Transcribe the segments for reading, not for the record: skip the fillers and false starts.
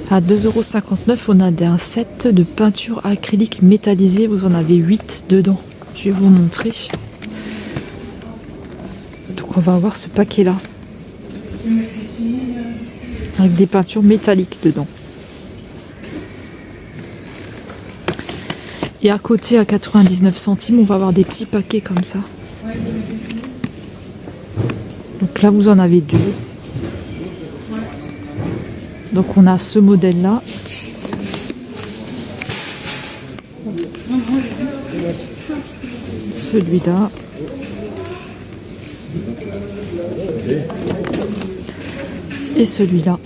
À 2,59 €, on a un set de peinture acrylique métallisée. Vous en avez 8 dedans. Je vais vous montrer. Donc on va avoir ce paquet-là. Avec des peintures métalliques dedans. Et à côté, à 99 centimes, on va avoir des petits paquets comme ça. Donc là, vous en avez 2. Donc on a ce modèle-là. Celui-là. Et celui-là.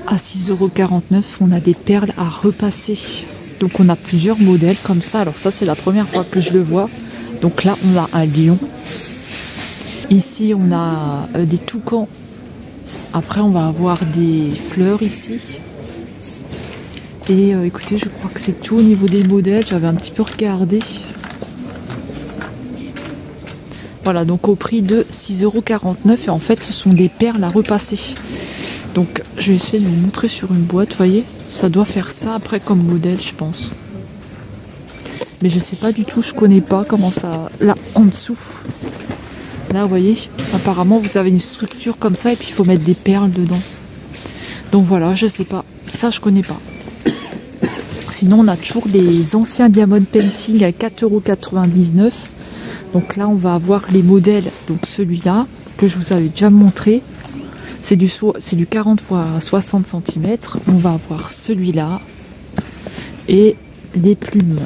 À 6,49 €, on a des perles à repasser. Donc on a plusieurs modèles comme ça. Alors ça, c'est la première fois que je le vois. Donc là, on a un lion. Ici, on a des toucans. Après, on va avoir des fleurs ici. Et écoutez, je crois que c'est tout au niveau des modèles. J'avais un petit peu regardé. Voilà, donc au prix de 6,49 €. Et en fait, ce sont des perles à repasser. Donc, je vais essayer de vous montrer sur une boîte, vous voyez. Ça doit faire ça après comme modèle, je pense. Mais je sais pas du tout, je connais pas comment ça... Là, en dessous. Là, vous voyez, apparemment, vous avez une structure comme ça et puis il faut mettre des perles dedans. Donc voilà, je sais pas. Ça, je connais pas. Sinon, on a toujours les anciens Diamond Painting à 4,99 €. Donc là, on va avoir les modèles. Donc celui-là, que je vous avais déjà montré. C'est du 40 x 60 cm. On va avoir celui-là. Et les plumes.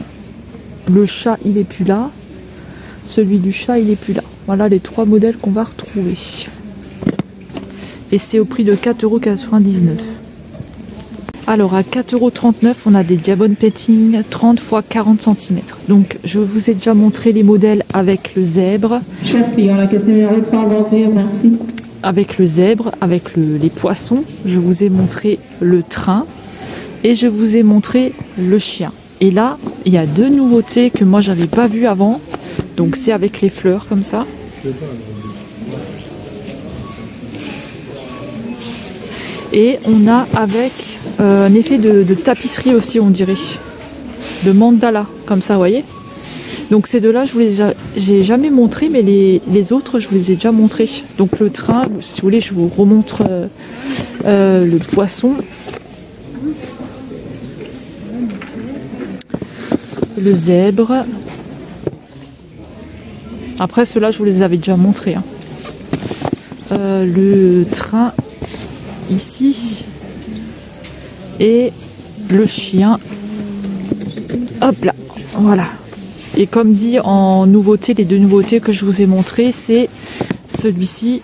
Le chat, il est plus là. Celui du chat, il est plus là. Voilà les 3 modèles qu'on va retrouver. Et c'est au prix de 4,99 €. Alors à 4,39 €, on a des Diamond Painting 30 x 40 cm. Donc je vous ai déjà montré les modèles avec le zèbre. La question numéro 3, merci. Avec le zèbre, avec les poissons. Je vous ai montré le train. Et je vous ai montré le chien. Et là, il y a 2 nouveautés que moi j'avais pas vues avant. Donc c'est avec les fleurs comme ça. Et on a avec un effet de tapisserie aussi, on dirait. De mandala, comme ça, vous voyez. Donc ces deux-là, je vous les ai jamais montrés, mais les autres, je vous les ai déjà montrés. Donc le train, si vous voulez, je vous remontre le poisson. Le zèbre. Après, ceux-là, je vous les avais déjà montrés. Hein. Le train, ici. Et le chien. Hop là, voilà. Et comme dit en nouveauté, les 2 nouveautés que je vous ai montrées, c'est celui-ci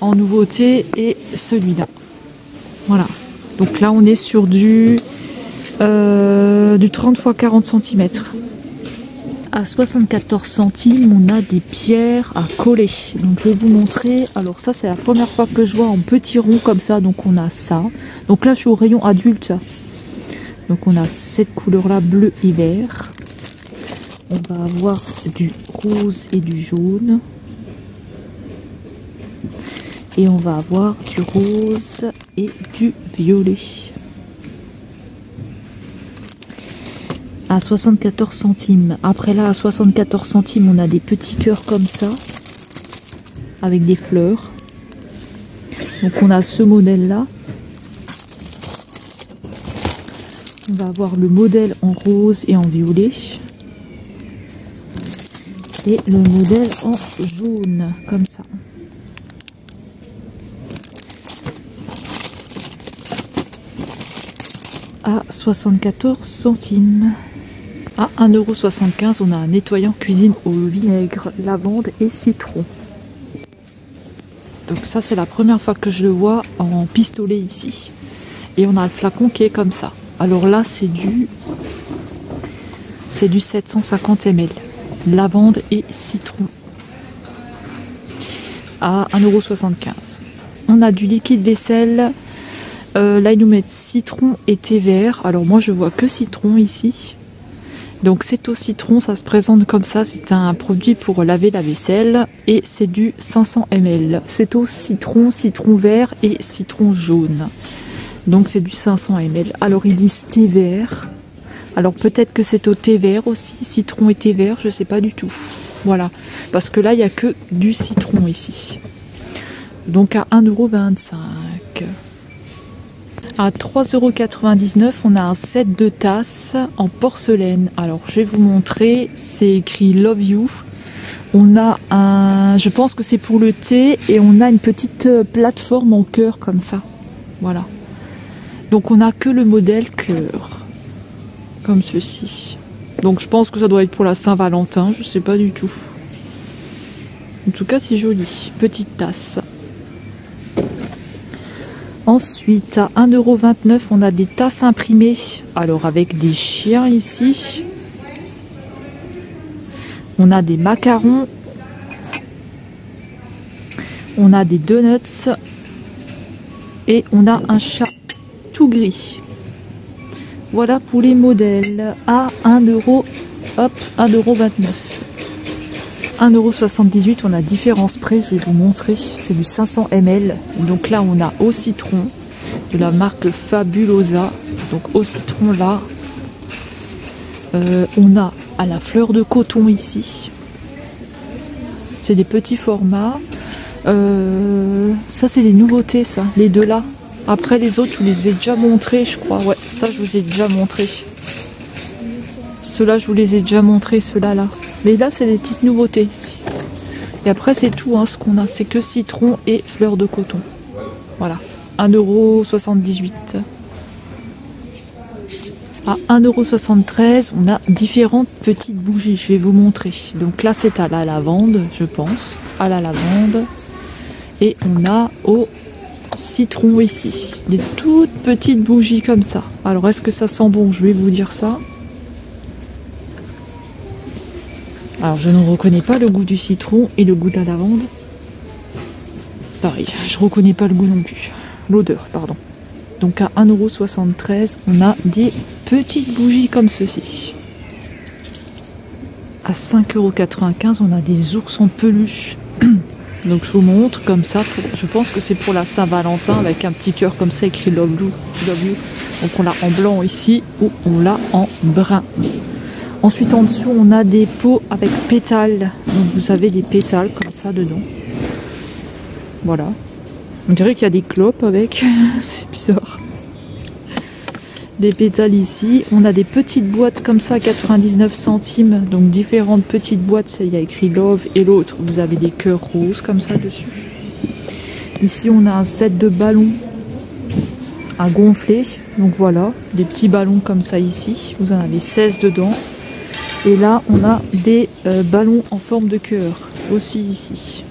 en nouveauté et celui-là. Voilà. Donc là, on est sur du 30 x 40 cm. À 74 centimes, on a des pierres à coller. Donc je vais vous montrer. Alors ça, c'est la première fois que je vois en petits ronds comme ça. Donc on a ça. Donc là, je suis au rayon adulte. Donc on a cette couleur-là, bleu et vert. On va avoir du rose et du jaune. Et on va avoir du rose et du violet. À 74 centimes. Après là, à 74 centimes, on a des petits cœurs comme ça. Avec des fleurs. Donc on a ce modèle-là. On va avoir le modèle en rose et en violet. Et le modèle en jaune, comme ça. À 74 centimes. À 1,75 €, on a un nettoyant cuisine au vinaigre, lavande et citron. Donc ça, c'est la première fois que je le vois en pistolet ici. Et on a le flacon qui est comme ça. Alors là, c'est du 750 ml. Lavande et citron. À 1,75 €. On a du liquide vaisselle. Là, ils nous mettent citron et thé vert. Alors moi, je vois que citron ici. Donc c'est au citron, ça se présente comme ça, c'est un produit pour laver la vaisselle et c'est du 500 ml. C'est au citron, citron vert et citron jaune. Donc c'est du 500 ml. Alors ils disent thé vert. Alors peut-être que c'est au thé vert aussi, citron et thé vert, je sais pas du tout. Voilà, parce que là il n'y a que du citron ici. Donc à 1,25 €. À 3,99 €, on a un set de tasses en porcelaine. Alors, je vais vous montrer. C'est écrit Love You. On a un... Je pense que c'est pour le thé. Et on a une petite plateforme en cœur comme ça. Voilà. Donc, on n'a que le modèle cœur. Comme ceci. Donc, je pense que ça doit être pour la Saint-Valentin. Je sais pas du tout. En tout cas, c'est joli. Petite tasse. Ensuite, à 1,29 €, on a des tasses imprimées. Alors, avec des chiens ici. On a des macarons. On a des donuts. Et on a un chat tout gris. Voilà pour les modèles. À 1 €, hop, 1,29 €. 1,78 €, on a différents sprays, je vais vous montrer. C'est du 500 ml. Donc là, on a au citron de la marque Fabulosa. Donc au citron là, on a à la fleur de coton ici. C'est des petits formats. Ça, c'est des nouveautés, ça, les deux là. Après, les autres, je vous les ai déjà montrés, je crois. Ouais, ça, je vous ai déjà montré. Ceux-là, je vous les ai déjà montrés, ceux-là, là. Mais là, c'est des petites nouveautés. Et après, c'est tout hein, ce qu'on a. C'est que citron et fleur de coton. Voilà. 1,78 €. À 1,73 €, on a différentes petites bougies. Je vais vous montrer. Donc là, c'est à la lavande, je pense. À la lavande. Et on a au citron ici. Des toutes petites bougies comme ça. Alors, est-ce que ça sent bon? Je vais vous dire ça. Alors, je ne reconnais pas le goût du citron et le goût de la lavande. Pareil, je ne reconnais pas le goût non plus. L'odeur, pardon. Donc, à 1,73 €, on a des petites bougies comme ceci. À 5,95 €, on a des ours en peluche. Donc, je vous montre comme ça. Je pense que c'est pour la Saint-Valentin avec un petit cœur comme ça écrit Love You. Donc, on l'a en blanc ici ou on l'a en brun. Ensuite, en dessous, on a des pots avec pétales. Donc, vous avez des pétales comme ça dedans. Voilà. On dirait qu'il y a des clopes avec. C'est bizarre. Des pétales ici. On a des petites boîtes comme ça, 99 centimes. Donc, différentes petites boîtes. Il y a écrit Love et l'autre. Vous avez des cœurs roses comme ça dessus. Ici, on a un set de ballons à gonfler. Donc, voilà. Des petits ballons comme ça ici. Vous en avez 16 dedans. Et là, on a des ballons en forme de cœur, aussi ici.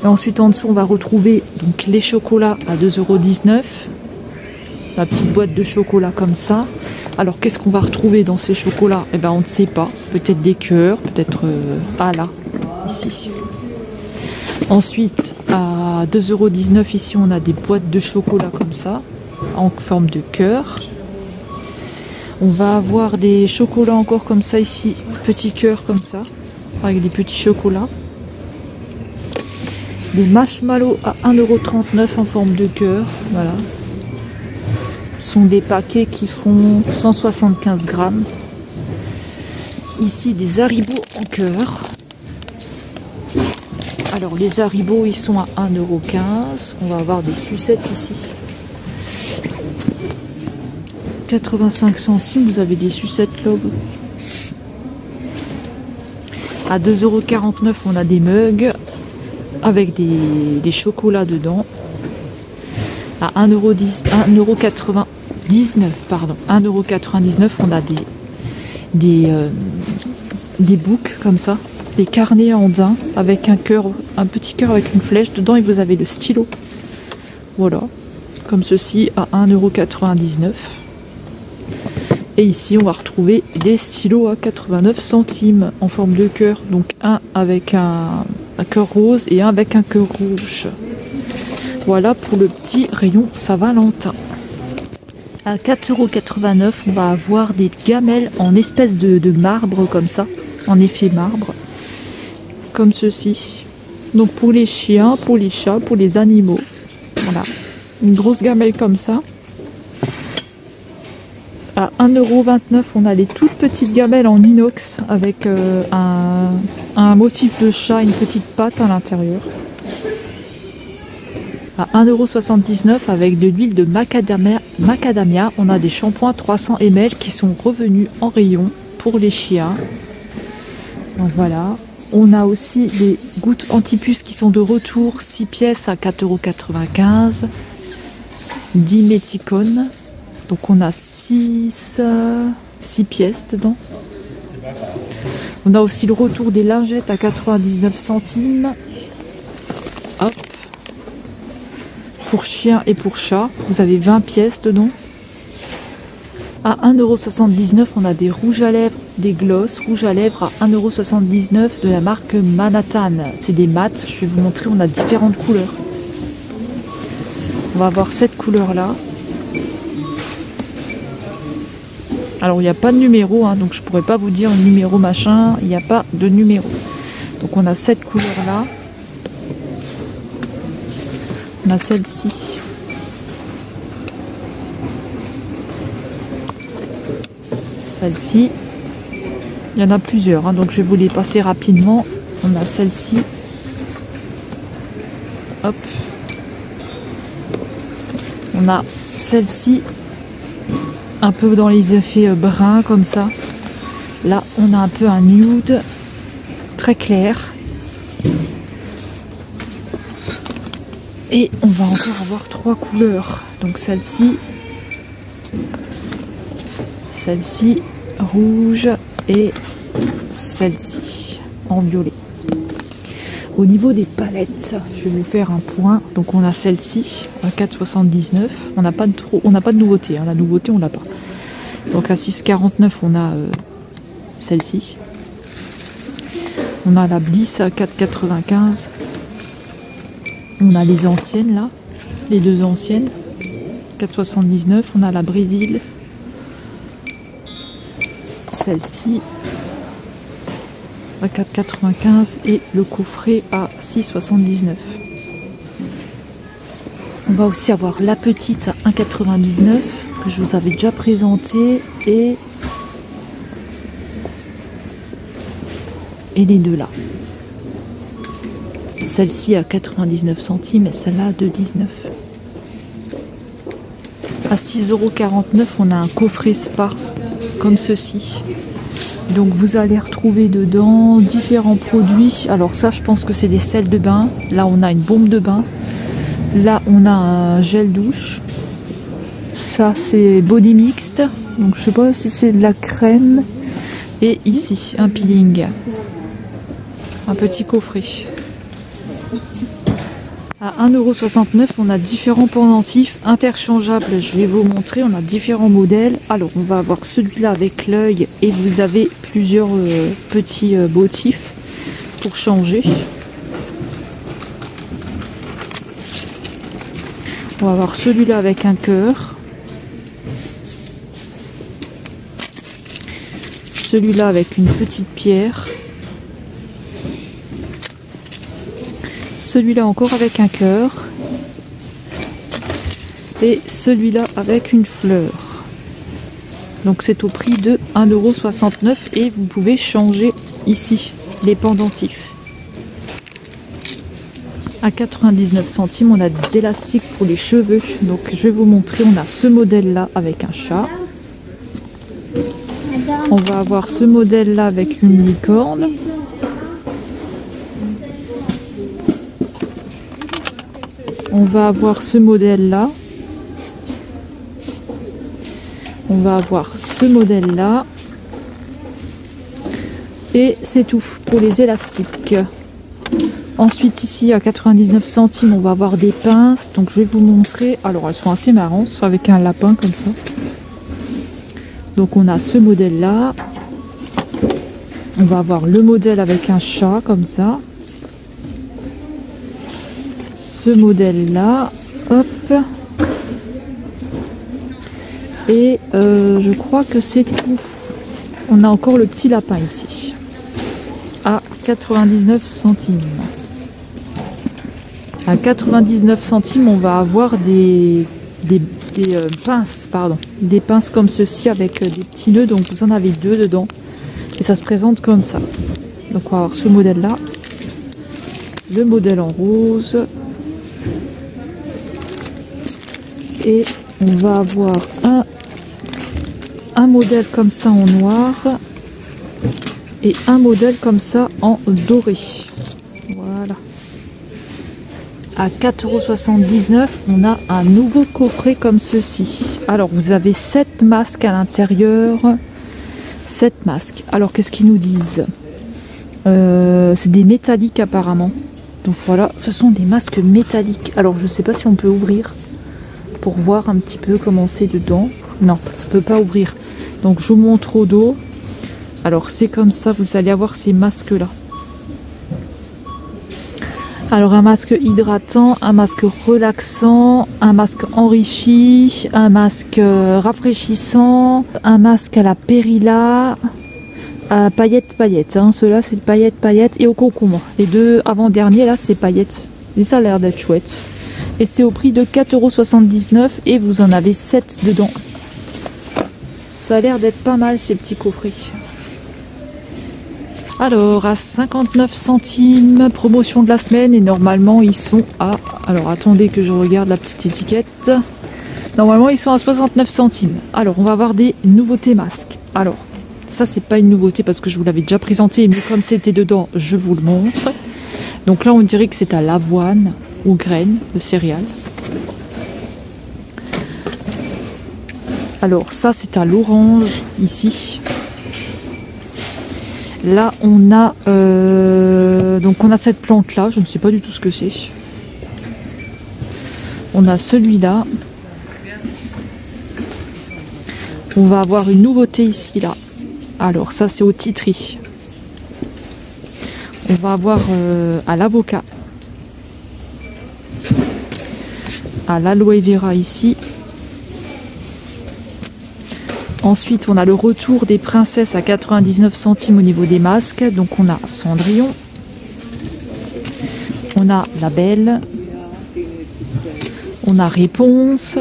Et ensuite, en dessous, on va retrouver donc, les chocolats à 2,19 €. La petite boîte de chocolat comme ça. Alors, qu'est-ce qu'on va retrouver dans ces chocolats? Eh bien, on ne sait pas. Peut-être des cœurs, peut-être... ah là, ici. Ensuite, à 2,19 € ici, on a des boîtes de chocolat comme ça, en forme de cœur. On va avoir des chocolats encore comme ça ici, petits cœurs comme ça, avec des petits chocolats. Des marshmallows à 1,39 € en forme de cœur, voilà. Ce sont des paquets qui font 175 grammes. Ici, des Haribo en cœur. Alors, les Haribo, ils sont à 1,15 €. On va avoir des sucettes ici. 85 centimes, vous avez des sucettes Love. À 2,49 €, on a des mugs avec des chocolats dedans. À 1,99 €, on a des boucs comme ça, des carnets en daim avec un cœur, un petit cœur avec une flèche dedans et vous avez le stylo. Voilà, comme ceci à 1,99 €. Et ici, on va retrouver des stylos à 89 centimes en forme de cœur. Donc un avec un cœur rose et un avec un cœur rouge. Voilà pour le petit rayon Saint-Valentin. À 4,89 €, on va avoir des gamelles en espèce de marbre comme ça, en effet marbre, comme ceci. Donc pour les chiens, pour les chats, pour les animaux. Voilà, une grosse gamelle comme ça. À 1,29 €, on a les toutes petites gamelles en inox avec un motif de chat, une petite patte à l'intérieur. À 1,79 € avec de l'huile de macadamia, on a des shampoings 300 ml qui sont revenus en rayon pour les chiens. Donc voilà. On a aussi des gouttes anti-puces qui sont de retour, 6 pièces à 4,95 €. Diméticone. Donc on a 6 pièces dedans. On a aussi le retour des lingettes à 99 centimes. Hop. Pour chien et pour chat, vous avez 20 pièces dedans. À 1,79 €, on a des rouges à lèvres, des gloss, rouges à lèvres à 1,79 € de la marque Manhattan. C'est des mats, je vais vous montrer, on a différentes couleurs. On va avoir cette couleur-là. Alors il n'y a pas de numéro, hein, donc je pourrais pas vous dire le numéro machin, il n'y a pas de numéro. Donc on a cette couleur-là. On a celle-ci. Celle-ci. Il y en a plusieurs, hein, donc je vais vous les passer rapidement. On a celle-ci. Hop. On a celle-ci. Un peu dans les effets bruns comme ça. Là, on a un peu un nude très clair. Et on va encore avoir 3 couleurs. Donc celle-ci, celle-ci, rouge et celle-ci en violet. Au niveau des palettes, je vais vous faire un point. Donc on a celle-ci à 4,79 €. On n'a pas de nouveauté. Hein. La nouveauté, on l'a pas. Donc à 6,49 €, on a celle-ci. On a la Bliss à 4,95 €. On a les anciennes là, les deux anciennes, 4,79 €. On a la Brésil, celle-ci à 4,95 € et le coffret à 6,79 €. On va aussi avoir la petite à 1,99 € que je vous avais déjà présentée et les deux là. Celle-ci à 99 centimes et celle-là à 2,19 €. À 6,49 €, on a un coffret spa comme ceci. Donc vous allez retrouver dedans différents produits. Alors ça, je pense que c'est des sels de bain. Là, on a une bombe de bain. Là, on a un gel douche. Ça, c'est body mixte. Donc je sais pas si c'est de la crème. Et ici, un peeling. Un petit coffret. À 1,69 €, on a différents pendentifs interchangeables. Je vais vous montrer, on a différents modèles. Alors, on va avoir celui-là avec l'œil et vous avez plusieurs petits motifs pour changer. On va avoir celui-là avec un cœur. Celui-là avec une petite pierre. Celui-là encore avec un cœur. Et celui-là avec une fleur. Donc c'est au prix de 1,69 € et vous pouvez changer ici les pendentifs. À 99 centimes, on a des élastiques pour les cheveux. Donc je vais vous montrer, on a ce modèle-là avec un chat. On va avoir ce modèle-là avec une licorne. On va avoir ce modèle-là. On va avoir ce modèle-là. Et c'est tout pour les élastiques. Ensuite, ici, à 99 centimes, on va avoir des pinces. Donc, je vais vous montrer. Alors, elles sont assez marrantes. Soit avec un lapin comme ça. Donc, on a ce modèle-là. On va avoir le modèle avec un chat comme ça. Ce modèle-là. Hop. Et je crois que c'est tout. On a encore le petit lapin ici. À 99 centimes. À 99 centimes, on va avoir des pinces, pardon. Des pinces comme ceci avec des petits nœuds. Donc vous en avez 2 dedans. Et ça se présente comme ça. Donc on va avoir ce modèle-là. Le modèle en rose. Et on va avoir un modèle comme ça en noir. Et un modèle comme ça en doré. Voilà. À 4,79 €, on a un nouveau coffret comme ceci. Alors, vous avez 7 masques à l'intérieur. 7 masques. Alors, qu'est-ce qu'ils nous disent? C'est des métalliques apparemment. Donc voilà, ce sont des masques métalliques. Alors, je ne sais pas si on peut ouvrir pour voir un petit peu comment c'est dedans. Non, ça ne peut pas ouvrir. Donc, je vous montre au dos. Alors, c'est comme ça, vous allez avoir ces masques-là. Alors un masque hydratant, un masque relaxant, un masque enrichi, un masque rafraîchissant, un masque à la périlla, à paillettes, hein. Ceux-là c'est paillettes et au concombre. Les 2 avant-derniers là c'est paillettes. Et ça a l'air d'être chouette. Et c'est au prix de 4,79 € et vous en avez 7 dedans. Ça a l'air d'être pas mal ces petits coffrets. Alors, à 59 centimes, promotion de la semaine, et normalement ils sont à... Alors, attendez que je regarde la petite étiquette. Normalement, ils sont à 69 centimes. Alors, on va avoir des nouveautés masques. Alors, ça, c'est pas une nouveauté parce que je vous l'avais déjà présenté, mais comme c'était dedans, je vous le montre. Donc là, on dirait que c'est à l'avoine ou graines de céréales. Alors, ça, c'est à l'orange, ici. Là, on a donc on a cette plante là, je ne sais pas du tout ce que c'est. On a celui-là. On va avoir une nouveauté ici là. Alors ça c'est au titri. On va avoir à l'avocat, à l'aloe vera ici. Ensuite, on a le retour des princesses à 99 centimes au niveau des masques. Donc, on a Cendrillon. On a La Belle. On a Réponse.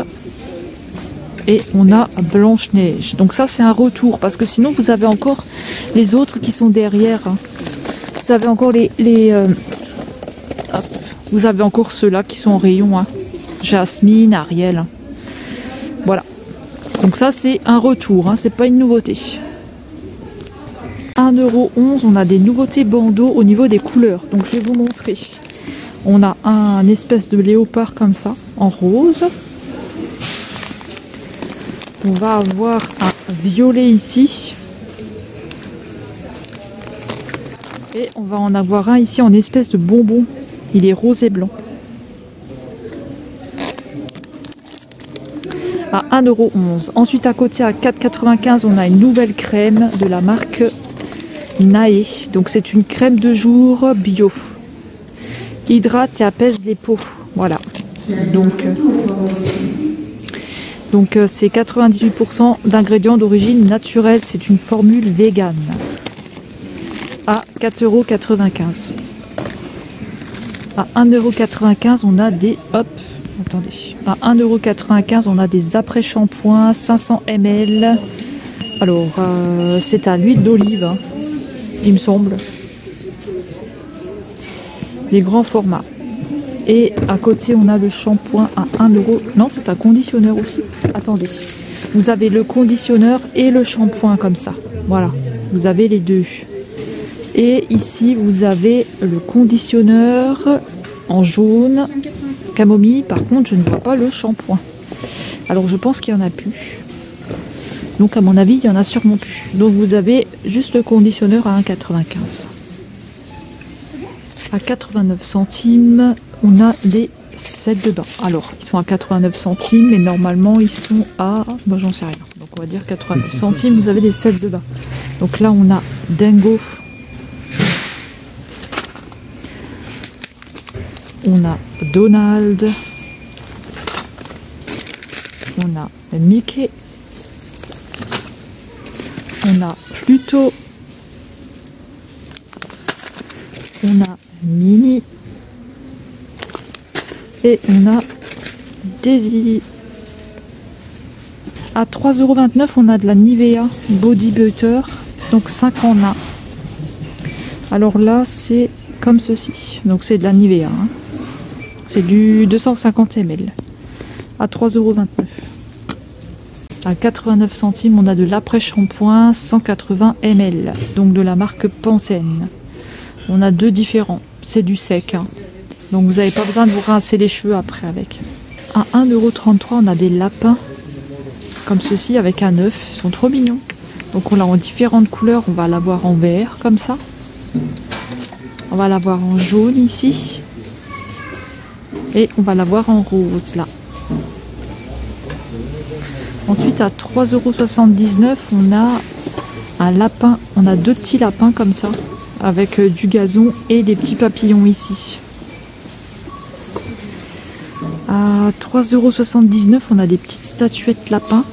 Et on a Blanche-Neige. Donc ça, c'est un retour. Parce que sinon, vous avez encore les autres qui sont derrière. Vous avez encore vous avez encore ceux-là qui sont en rayon. Hein. Jasmine, Ariel. Voilà. Donc ça c'est un retour, hein, c'est pas une nouveauté. 1,11 €, on a des nouveautés bandeaux au niveau des couleurs. Donc je vais vous montrer. On a un espèce de léopard comme ça, en rose. On va avoir un violet ici. Et on va en avoir un ici en espèce de bonbon. Il est rose et blanc. À 1,11 €. Ensuite à côté à 4,95 €, on a une nouvelle crème de la marque Nae. Donc c'est une crème de jour bio. Hydrate et apaise les peaux. Voilà. Donc c'est 98% d'ingrédients d'origine naturelle. C'est une formule végane. À 4,95 €. À 1,95 €, on a des... Hop, attendez. À 1,95 €, on a des après-shampoings 500 ml. Alors, c'est à l'huile d'olive, hein, il me semble. Les grands formats. Et à côté, on a le shampoing à 1 €. Non, c'est un conditionneur aussi. Attendez. Vous avez le conditionneur et le shampoing comme ça. Voilà. Vous avez les deux. Et ici, vous avez le conditionneur en jaune. Camomille, par contre, je ne vois pas le shampoing. Alors, je pense qu'il n'y en a plus. Donc, à mon avis, il y en a sûrement plus. Donc, vous avez juste le conditionneur à 1,95 €. À 89 centimes, on a des sets de bain. Alors, ils sont à 89 centimes, mais normalement, ils sont à... Bon, j'en sais rien. Donc, on va dire 89 centimes, vous avez des sets de bain. Donc là, on a Dingo. On a Donald. On a Mickey. On a Pluto. On a Mini. Et on a Daisy. À 3,29 €, on a de la Nivea Body Butter. Donc 5 en 1. Alors là, c'est comme ceci. Donc c'est de la Nivea. Hein. C'est du 250 ml. À 3,29 €. À 89 centimes, on a de l'après-shampoing 180 ml. Donc de la marque Pantene. On a deux différents. C'est du sec. Hein. Donc vous n'avez pas besoin de vous rincer les cheveux après avec. À 1,33 €, on a des lapins. Comme ceci avec un œuf. Ils sont trop mignons. Donc on l'a en différentes couleurs. On va l'avoir en vert comme ça. On va l'avoir en jaune ici. Et on va l'avoir en rose là. Ensuite à 3,79 €, on a un lapin. On a deux petits lapins comme ça. Avec du gazon et des petits papillons ici. À 3,79 €, on a des petites statuettes lapins.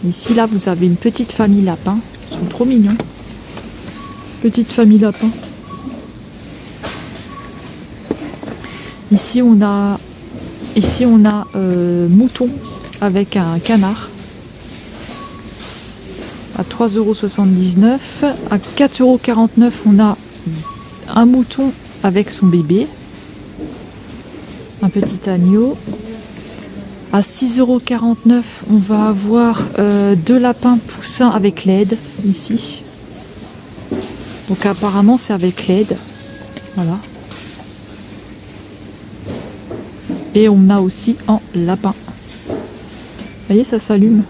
Ici, là, vous avez une petite famille lapin. Ils sont trop mignons. Petite famille lapin. Ici, on a mouton avec un canard. À 3,79 €. À 4,49 €, on a un mouton avec son bébé. Un petit agneau. À 6,49 €, on va avoir deux lapins poussins avec LED ici. Donc apparemment c'est avec LED. Voilà. Et on a aussi en lapin. Vous voyez, ça s'allume.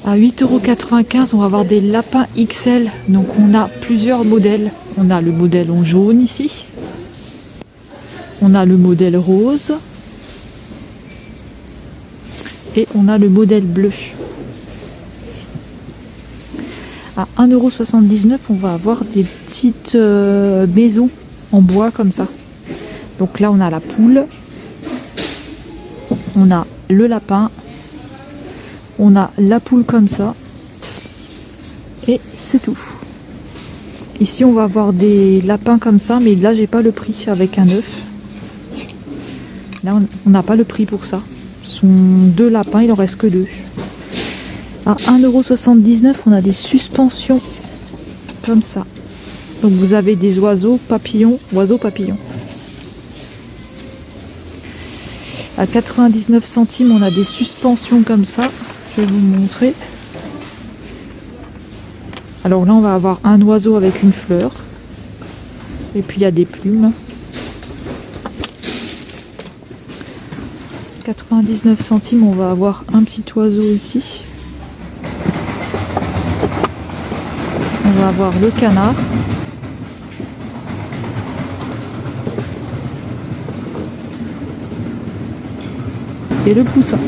À 8,95 €, on va avoir des lapins XL. Donc on a plusieurs modèles. On a le modèle en jaune ici. On a le modèle rose. Et on a le modèle bleu. À 1,79 €, on va avoir des petites maisons en bois comme ça. Donc là, on a la poule. On a le lapin. On a la poule comme ça. Et c'est tout. Ici, on va avoir des lapins comme ça, mais là, j'ai pas le prix avec un œuf. Là, on n'a pas le prix pour ça. Ce sont deux lapins, il en reste que deux. À 1,79 €, on a des suspensions comme ça. Donc vous avez des oiseaux papillons. À 99 centimes, on a des suspensions comme ça. Je vais vous montrer. Alors là, on va avoir un oiseau avec une fleur. Et puis il y a des plumes. 99 centimes, on va avoir un petit oiseau ici. On va avoir le canard. Et le poussin.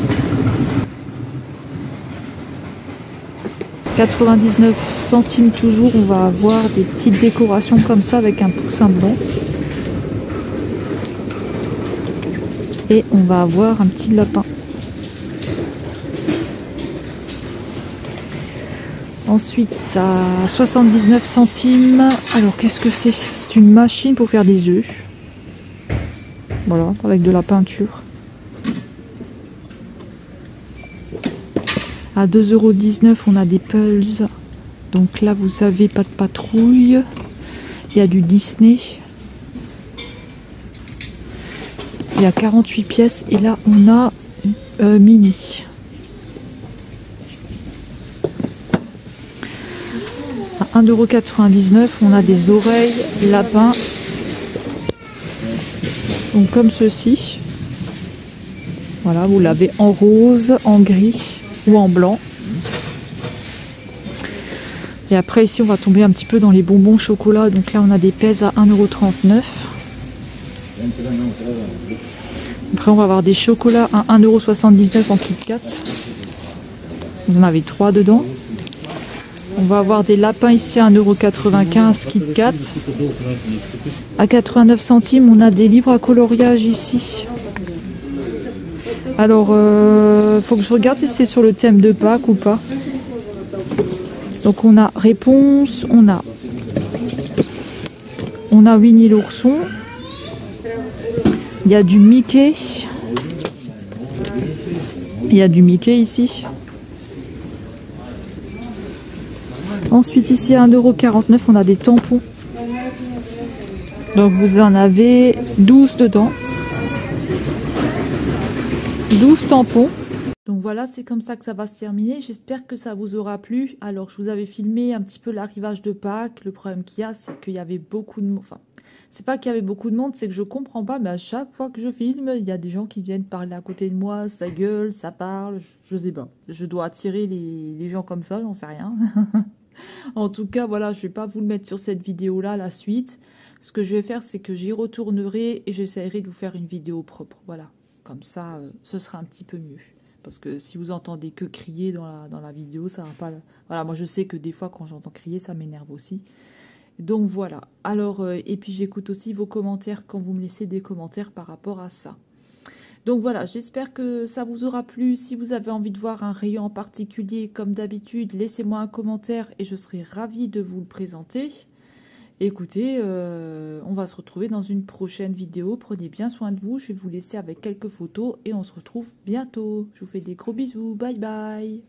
99 centimes toujours, on va avoir des petites décorations comme ça avec un poussin blanc. Et on va avoir un petit lapin. Ensuite, à 79 centimes, alors qu'est-ce que c'est? C'est une machine pour faire des œufs. Voilà, avec de la peinture. À 2,19 €, on a des Pulse. Donc là, vous avez pas de patrouille. Il y a du Disney. Il y a 48 pièces. Et là, on a Mini. À 1,99 €, on a des oreilles lapins. Donc comme ceci. Voilà, vous l'avez en rose, en gris ou en blanc. Et après ici on va tomber un petit peu dans les bonbons chocolat. Donc là on a des pèses à 1,39 €. Après on va avoir des chocolats à 1,79 € en Kit Kat. Vous en avez 3 dedans. On va avoir des lapins ici à 1,95 € Kit Kat. À 89 centimes, on a des livres à coloriage ici. Alors, faut que je regarde si c'est sur le thème de Pâques ou pas. Donc on a réponse, on a Winnie l'ourson. Il y a du Mickey. Il y a du Mickey ici. Ensuite ici à 1,49 €, on a des tampons. Donc vous en avez 12 dedans. 12 tampons. Donc voilà, c'est comme ça que ça va se terminer. J'espère que ça vous aura plu. Alors, je vous avais filmé un petit peu l'arrivage de Pâques. Le problème qu'il y a, c'est qu'il y avait beaucoup de monde. Enfin, c'est pas qu'il y avait beaucoup de monde, c'est que je comprends pas. Mais à chaque fois que je filme, il y a des gens qui viennent parler à côté de moi. Ça gueule, ça parle. Je sais pas. Je dois attirer les gens comme ça, j'en sais rien. En tout cas, voilà, je vais pas vous le mettre sur cette vidéo-là, la suite. Ce que je vais faire, c'est que j'y retournerai et j'essaierai de vous faire une vidéo propre. Voilà. Comme ça, ce sera un petit peu mieux. Parce que si vous entendez que crier dans la vidéo, ça va pas... Voilà, moi je sais que des fois quand j'entends crier, ça m'énerve aussi. Donc voilà. Alors, et puis j'écoute aussi vos commentaires quand vous me laissez des commentaires par rapport à ça. Donc voilà, j'espère que ça vous aura plu. Si vous avez envie de voir un rayon en particulier, comme d'habitude, laissez-moi un commentaire et je serai ravie de vous le présenter. Écoutez, on va se retrouver dans une prochaine vidéo. Prenez bien soin de vous. Je vais vous laisser avec quelques photos et on se retrouve bientôt. Je vous fais des gros bisous. Bye bye.